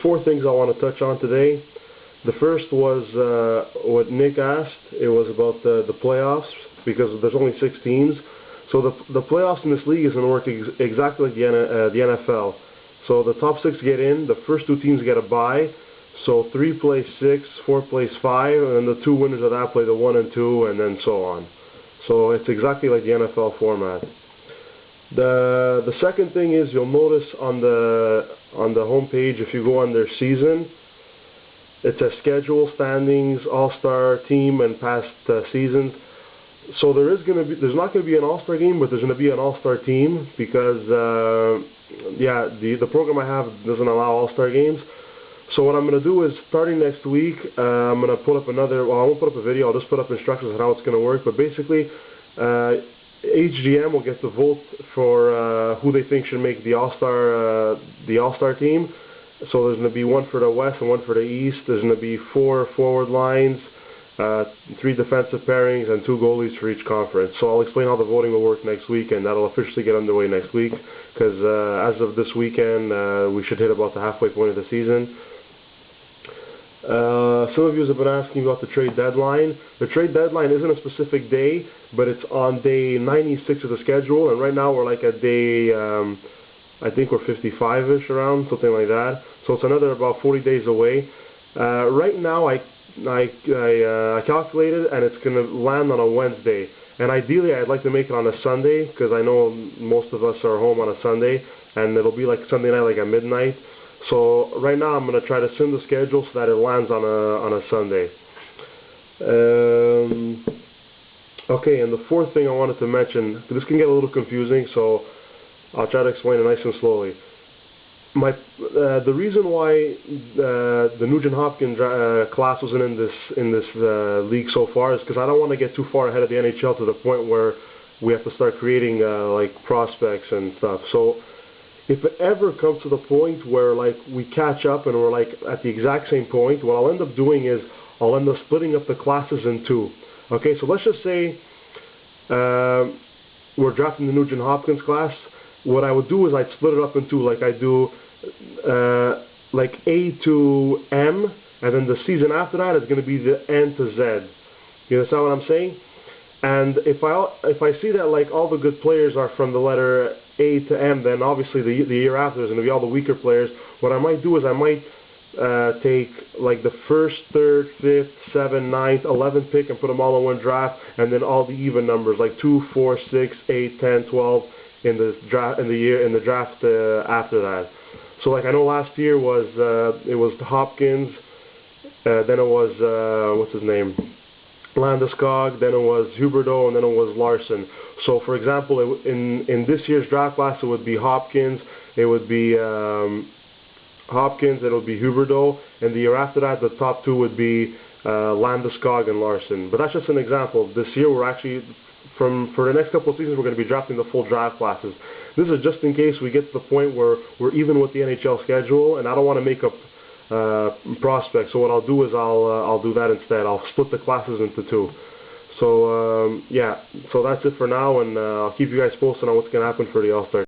Four things I want to touch on today. The first was what Nick asked. It was about the playoffs, because there's only 6 teams. So the playoffs in this league is going to work exactly like the NFL. So the top 6 get in, the first 2 teams get a bye. So 3 plays 6, 4 plays 5, and then the 2 winners of that play the 1 and 2, and then so on. So it's exactly like the NFL format. The second thing is, you'll notice on the homepage, if you go on their season, it says schedule, standings, all-star team, and past seasons. So there's not going to be an all-star game, but there's going to be an all-star team, because the program I have doesn't allow all-star games. So what I'm going to do is, starting next week, I'm going to put up another. Well, I won't put up a video. I'll just put up instructions on how it's going to work. But basically, each GM will get to vote for who they think should make the all-star team. So there's going to be 1 for the West and 1 for the East. There's going to be 4 forward lines, 3 defensive pairings, and 2 goalies for each conference. So I'll explain how the voting will work next week, and that'll officially get underway next week. Because as of this weekend, we should hit about the halfway point of the season. Some of you have been asking about the trade deadline. The trade deadline isn't a specific day, but it's on day 96 of the schedule, and right now we're like at day, I think we're 55-ish around, something like that. So it's another about 40 days away. Right now I calculated, and it's going to land on a Wednesday. And ideally I'd like to make it on a Sunday, because I know most of us are home on a Sunday, and it'll be like Sunday night, like at midnight. So right now I'm going to try to sim the schedule so that it lands on a Sunday. Okay, and the fourth thing I wanted to mention, this can get a little confusing, so I'll try to explain it nice and slowly. The reason why the Nugent-Hopkins class wasn't in this league so far is because I don't want to get too far ahead of the NHL to the point where we have to start creating like prospects and stuff. So if it ever comes to the point where like we catch up and we're like at the exact same point, what I'll end up doing is I'll end up splitting up the classes in 2. Okay, so let's just say we're drafting the Nugent-Hopkins class. What I would do is I'd split it up in 2, like I do like A to M, and then the season after that is going to be the N to Z. You understand what I'm saying? And if I see that like all the good players are from the letter A to M, then obviously the year after is going to be all the weaker players. What I might do is I might take like the 1st, 3rd, 5th, 7th, 9th, 11th pick and put them all in one draft, and then all the even numbers like 2, 4, 6, 8, 10, 12 in the draft after that. So like I know last year was it was Hopkins, then it was what's his name, Landeskog, then it was Huberdeau, and then it was Larson. So for example, in this year's draft class, it would be Hopkins, it would be Huberdeau, and the year after that, the top 2 would be Landeskog and Larson. But that's just an example. This year, we're actually, for the next couple of seasons, we're going to be drafting the full draft classes. This is just in case we get to the point where we're even with the NHL schedule, and I don't want to make up prospects. So what I'll do is I'll do that instead. I'll split the classes into 2. So yeah, so that's it for now, and I'll keep you guys posted on what's going to happen for the All-Star.